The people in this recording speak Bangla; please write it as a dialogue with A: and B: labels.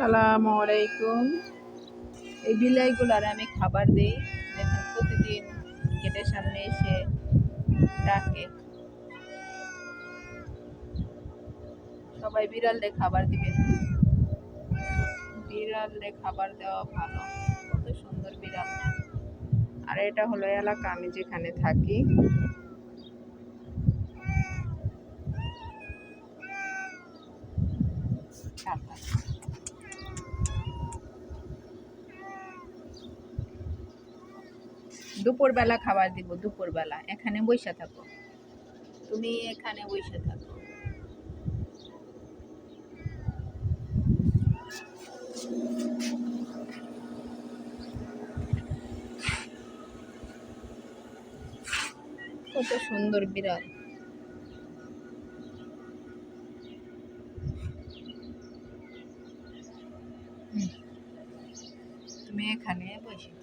A: আসসালামু আলাইকুম। এই বিলাইগুলার আমি খাবার দেই। দেখেন প্রতিদিন গেটের সামনে এসে ডাকে। সবাই বিড়ালদের খাবার দিবেন। বিড়ালদের খাবার দেওয়া ভালো। কত সুন্দর বিড়াল। আর এটা হলো এলাকা আমি যেখানে থাকি। দুপুরবেলা খাবার দিব, দুপুরবেলা এখানে বসে থাকো, তুমি এখানে বসে থাকো। কত সুন্দর বিড়াল। তুমি এখানে বসে থাকো।